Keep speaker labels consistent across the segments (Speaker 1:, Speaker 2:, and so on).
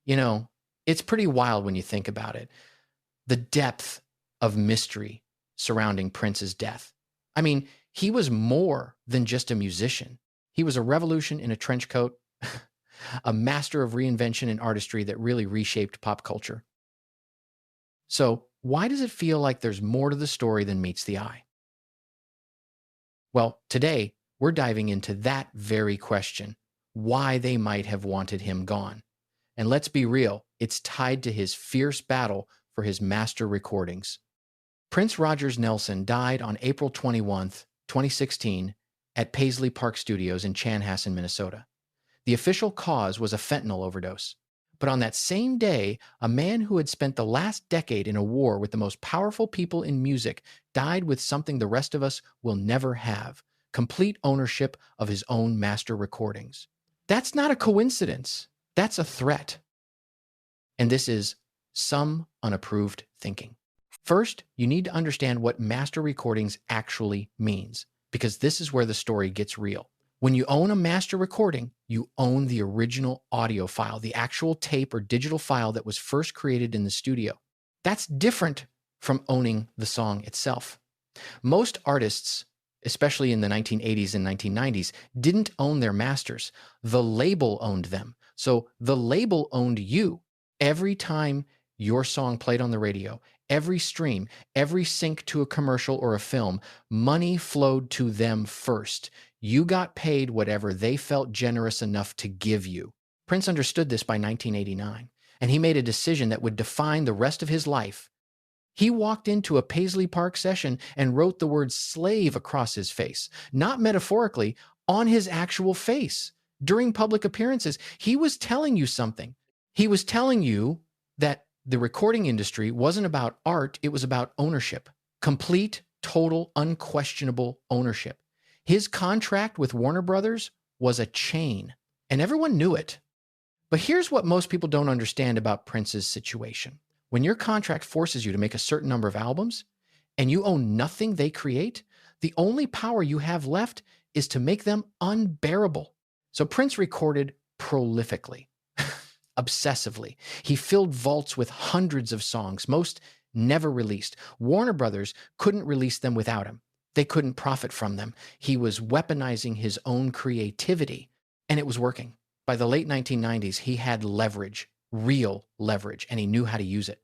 Speaker 1: You know, it's pretty wild when you think about it. The depth of mystery surrounding Prince's death. I mean, he was more than just a musician. He was a revolution in a trench coat, a master of reinvention and artistry that really reshaped pop culture. So, why does it feel like there's more to the story than meets the eye? Well, today, we're diving into that very question, why they might have wanted him gone. And let's be real, it's tied to his fierce battle for his master recordings. Prince Rogers Nelson died on April 21st, 2016, at Paisley Park Studios in Chanhassen, Minnesota. The official cause was a fentanyl overdose. But on that same day, a man who had spent the last decade in a war with the most powerful people in music died with something the rest of us will never have: complete ownership of his own master recordings. That's not a coincidence. That's a threat. And this is some unapproved thinking. First, you need to understand what master recordings actually means, because this is where the story gets real. When you own a master recording, you own the original audio file, the actual tape or digital file that was first created in the studio. That's different from owning the song itself. Most artists, especially in the 1980s and 1990s, didn't own their masters. The label owned them. So the label owned you. Every time your song played on the radio, every stream, every sync to a commercial or a film, money flowed to them first. You got paid whatever they felt generous enough to give you. Prince understood this by 1989, and he made a decision that would define the rest of his life. He walked into a Paisley Park session and wrote the word slave across his face, not metaphorically, on his actual face. During public appearances, he was telling you something. He was telling you that the recording industry wasn't about art, it was about ownership. Complete, total, unquestionable ownership. His contract with Warner Brothers was a chain, and everyone knew it. But here's what most people don't understand about Prince's situation. When your contract forces you to make a certain number of albums, and you own nothing they create, the only power you have left is to make them unbearable. So Prince recorded prolifically, obsessively. He filled vaults with hundreds of songs, most never released. Warner Brothers couldn't release them without him. They couldn't profit from them. He was weaponizing his own creativity, and it was working. By the late 1990s, he had leverage, real leverage, and he knew how to use it.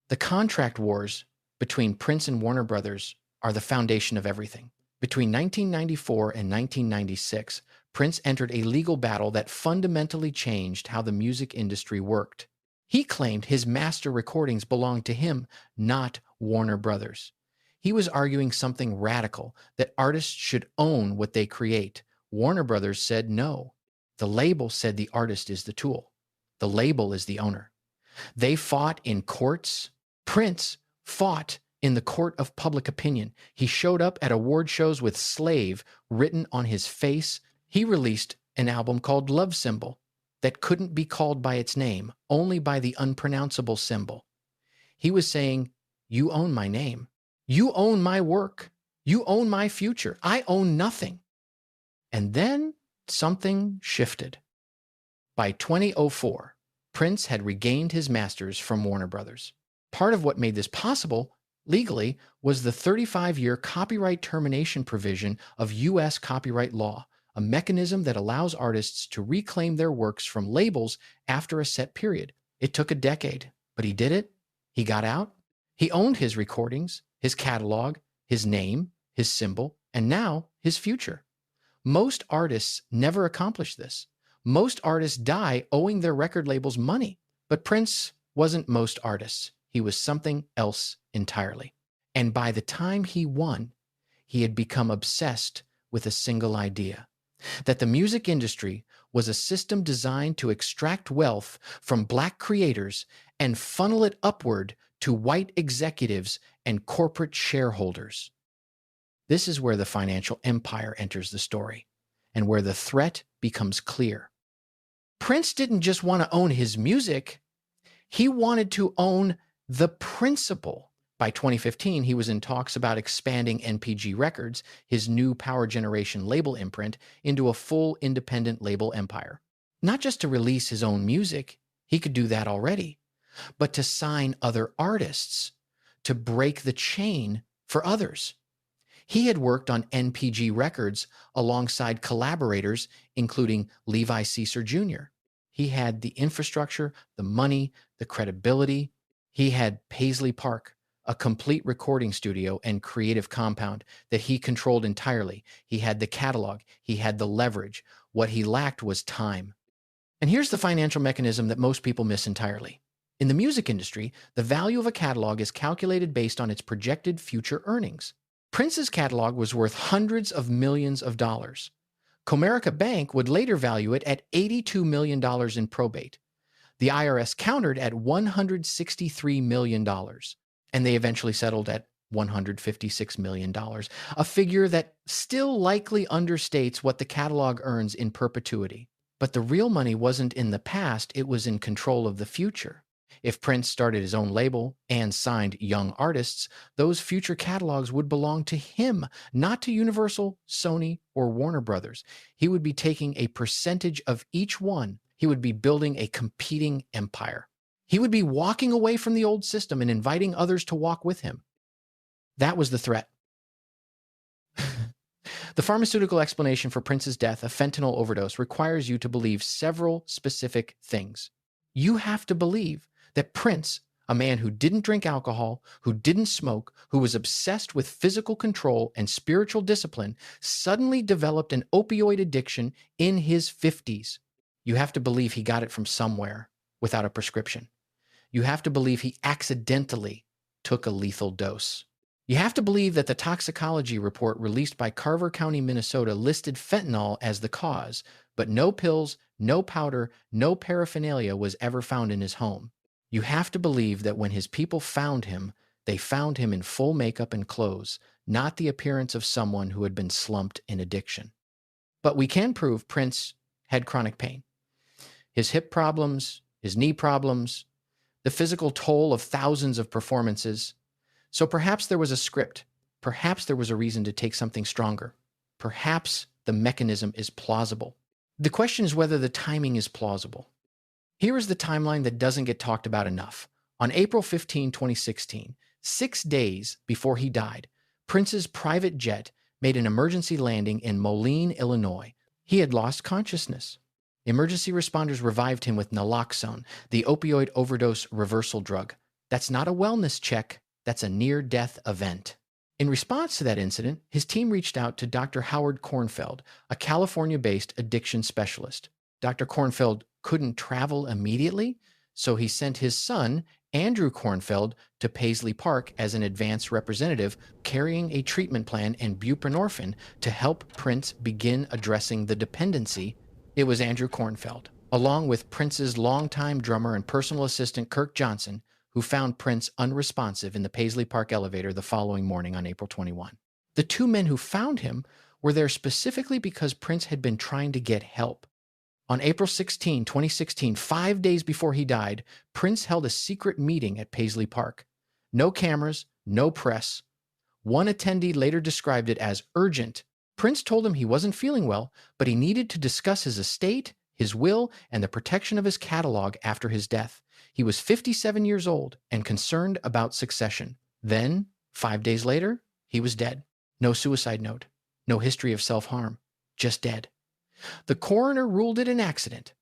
Speaker 1: The contract wars between Prince and Warner Brothers are the foundation of everything. Between 1994 and 1996, Prince entered a legal battle that fundamentally changed how the music industry worked. He claimed his master recordings belonged to him, not Warner Brothers. He was arguing something radical, that artists should own what they create. Warner Brothers said no. The label said the artist is the tool. The label is the owner. They fought in courts. Prince fought in the court of public opinion. He showed up at award shows with "slave" written on his face. He released an album called Love Symbol that couldn't be called by its name, only by the unpronounceable symbol. He was saying, you own my name. You own my work. You own my future. I own nothing. And then something shifted. By 2004, Prince had regained his masters from Warner Brothers. Part of what made this possible, legally, was the 35-year copyright termination provision of U.S. copyright law, a mechanism that allows artists to reclaim their works from labels after a set period. It took a decade, but he did it. He got out. He owned his recordings, his catalog, his name, his symbol, and now his future. Most artists never accomplish this. Most artists die owing their record labels money. But Prince wasn't most artists. He was something else entirely. And by the time he won, he had become obsessed with a single idea: that the music industry was a system designed to extract wealth from Black creators and funnel it upward to white executives and corporate shareholders. This is where the financial empire enters the story, and where the threat becomes clear. Prince didn't just want to own his music, he wanted to own the principle. By 2015, he was in talks about expanding NPG Records, his new power generation label imprint, into a full independent label empire. Not just to release his own music, He could do that already. But to sign other artists, to break the chain for others. He had worked on NPG records alongside collaborators, including Levi Caesar Jr. He had the infrastructure, the money, the credibility. He had Paisley Park, a complete recording studio and creative compound that he controlled entirely. He had the catalog. He had the leverage. What he lacked was time. And here's the financial mechanism that most people miss entirely. In the music industry, the value of a catalog is calculated based on its projected future earnings. Prince's catalog was worth hundreds of millions of dollars. Comerica Bank would later value it at $82 million in probate. The IRS countered at $163 million, and they eventually settled at $156 million, a figure that still likely understates what the catalog earns in perpetuity. But the real money wasn't in the past, it was in control of the future. If Prince started his own label and signed young artists, those future catalogs would belong to him, not to Universal, Sony, or Warner Brothers. He would be taking a percentage of each one. He would be building a competing empire. He would be walking away from the old system and inviting others to walk with him. That was the threat. The pharmaceutical explanation for Prince's death, a fentanyl overdose, requires you to believe several specific things. You have to believe that Prince, a man who didn't drink alcohol, who didn't smoke, who was obsessed with physical control and spiritual discipline, suddenly developed an opioid addiction in his 50s. You have to believe he got it from somewhere without a prescription. You have to believe he accidentally took a lethal dose. You have to believe that the toxicology report released by Carver County, Minnesota listed fentanyl as the cause, but no pills, no powder, no paraphernalia was ever found in his home. You have to believe that when his people found him, they found him in full makeup and clothes, not the appearance of someone who had been slumped in addiction. But we can prove Prince had chronic pain. His hip problems, his knee problems, the physical toll of thousands of performances. So perhaps there was a script. Perhaps there was a reason to take something stronger. Perhaps the mechanism is plausible. The question is whether the timing is plausible. Here is the timeline that doesn't get talked about enough. On April 15, 2016, 6 days before he died, Prince's private jet made an emergency landing in Moline, Illinois. He had lost consciousness. Emergency responders revived him with naloxone, the opioid overdose reversal drug. That's not a wellness check. That's a near-death event. In response to that incident, his team reached out to Dr. Howard Kornfeld, a California-based addiction specialist. Dr. Kornfeld couldn't travel immediately, so he sent his son, Andrew Kornfeld, to Paisley Park as an advance representative, carrying a treatment plan and buprenorphine to help Prince begin addressing the dependency. It was Andrew Kornfeld, along with Prince's longtime drummer and personal assistant Kirk Johnson, who found Prince unresponsive in the Paisley Park elevator the following morning on April 21. The two men who found him were there specifically because Prince had been trying to get help. On April 16, 2016, 5 days before he died, Prince held a secret meeting at Paisley Park. No cameras, no press. One attendee later described it as urgent. Prince told him he wasn't feeling well, but he needed to discuss his estate, his will, and the protection of his catalog after his death. He was 57 years old and concerned about succession. Then, 5 days later, he was dead. No suicide note, no history of self-harm, just dead. The coroner ruled it an accident.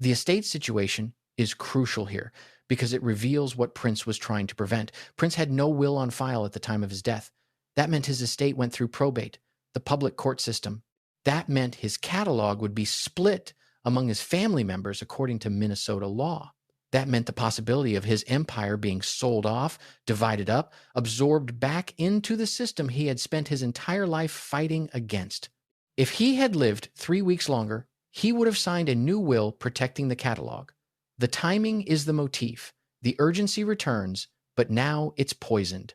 Speaker 1: The estate situation is crucial here because it reveals what Prince was trying to prevent. Prince had no will on file at the time of his death. That meant his estate went through probate, the public court system. That meant his catalog would be split among his family members according to Minnesota law. That meant the possibility of his empire being sold off, divided up, absorbed back into the system he had spent his entire life fighting against. If he had lived 3 weeks longer, he would have signed a new will protecting the catalog. The timing is the motif. The urgency returns, but now it's poisoned.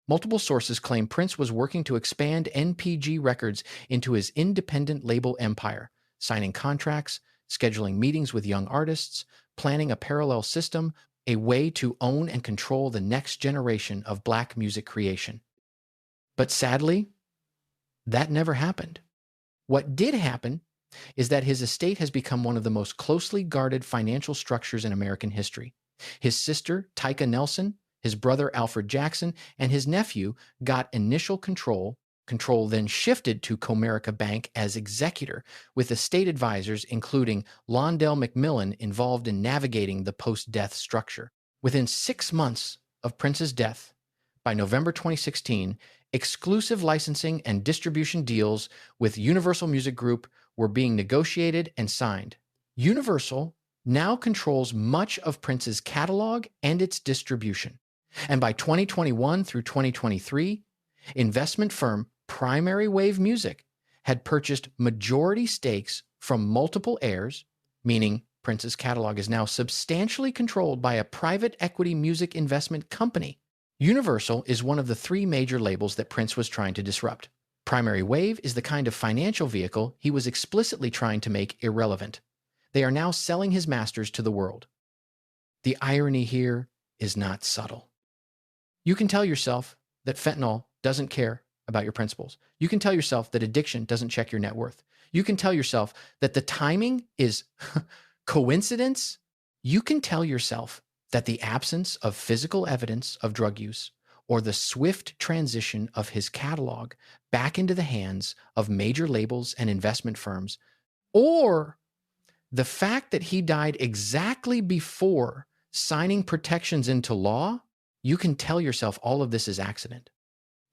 Speaker 1: Multiple sources claim Prince was working to expand NPG Records into his independent label empire, signing contracts, scheduling meetings with young artists, planning a parallel system, a way to own and control the next generation of Black music creation. But sadly, that never happened. What did happen is that his estate has become one of the most closely guarded financial structures in American history. His sister, Tyka Nelson, his brother, Alfred Jackson, and his nephew got initial control. Control then shifted to Comerica Bank as executor, with estate advisors including Londell Macmillan involved in navigating the post-death structure. Within 6 months of Prince's death, by November 2016, exclusive licensing and distribution deals with Universal Music Group were being negotiated and signed. Universal now controls much of Prince's catalog and its distribution. And by 2021 through 2023, investment firm Primary Wave Music had purchased majority stakes from multiple heirs, meaning Prince's catalog is now substantially controlled by a private equity music investment company. Universal is one of the 3 major labels that Prince was trying to disrupt. Primary Wave is the kind of financial vehicle he was explicitly trying to make irrelevant. They are now selling his masters to the world. The irony here is not subtle. You can tell yourself that fentanyl doesn't care about your principles. You can tell yourself that addiction doesn't check your net worth. You can tell yourself that the timing is coincidence. You can tell yourself that the absence of physical evidence of drug use or the swift transition of his catalog back into the hands of major labels and investment firms, or the fact that he died exactly before signing protections into law, you can tell yourself all of this is accident.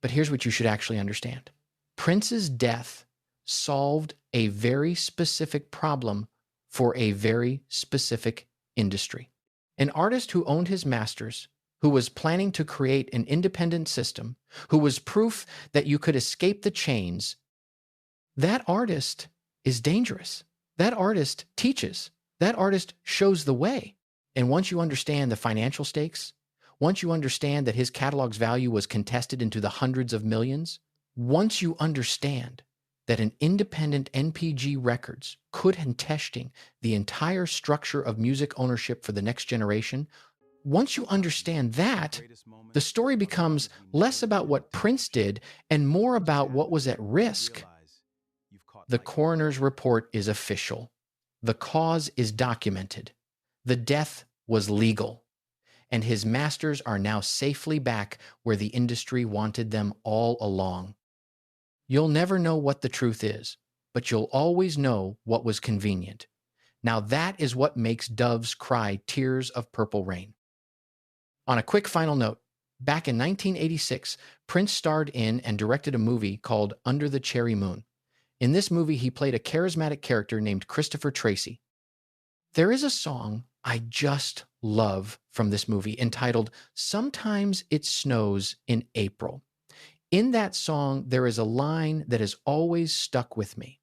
Speaker 1: But here's what you should actually understand. Prince's death solved a very specific problem for a very specific industry. An artist who owned his masters, who was planning to create an independent system, who was proof that you could escape the chains, that artist is dangerous. That artist teaches. That artist shows the way. And once you understand the financial stakes, once you understand that his catalog's value was contested into the hundreds of millions, once you understand that an independent NPG Records could contesting the entire structure of music ownership for the next generation, once you understand that, the story becomes less about what Prince did and more about what was at risk. The coroner's report is official. The cause is documented. The death was legal. And his masters are now safely back where the industry wanted them all along. You'll never know what the truth is, but you'll always know what was convenient. Now that is what makes doves cry tears of purple rain. On a quick final note, back in 1986, Prince starred in and directed a movie called Under the Cherry Moon. In this movie, he played a charismatic character named Christopher Tracy. There is a song I just love from this movie entitled Sometimes It Snows in April. In that song, there is a line that has always stuck with me.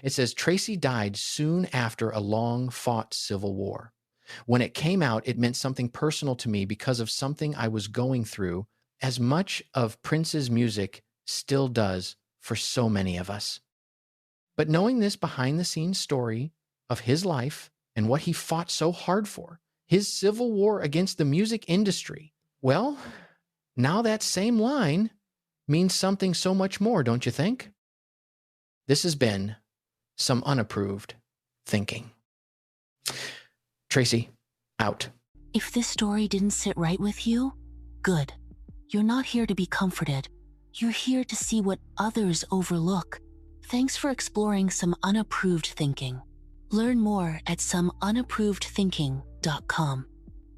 Speaker 1: It says, Tracy died soon after a long-fought civil war. When it came out, it meant something personal to me because of something I was going through, as much of Prince's music still does for so many of us. But knowing this behind-the-scenes story of his life and what he fought so hard for, his civil war against the music industry, well, now that same line means something so much more, don't you think? This has been some unapproved thinking. Tracy, out.
Speaker 2: If this story didn't sit right with you, good. You're not here to be comforted. You're here to see what others overlook. Thanks for exploring some unapproved thinking. Learn more at someunapprovedthinking.com.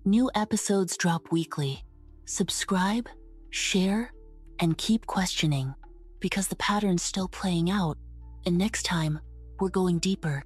Speaker 2: New episodes drop weekly. Subscribe, share, and keep questioning, because the pattern's still playing out, and next time, we're going deeper.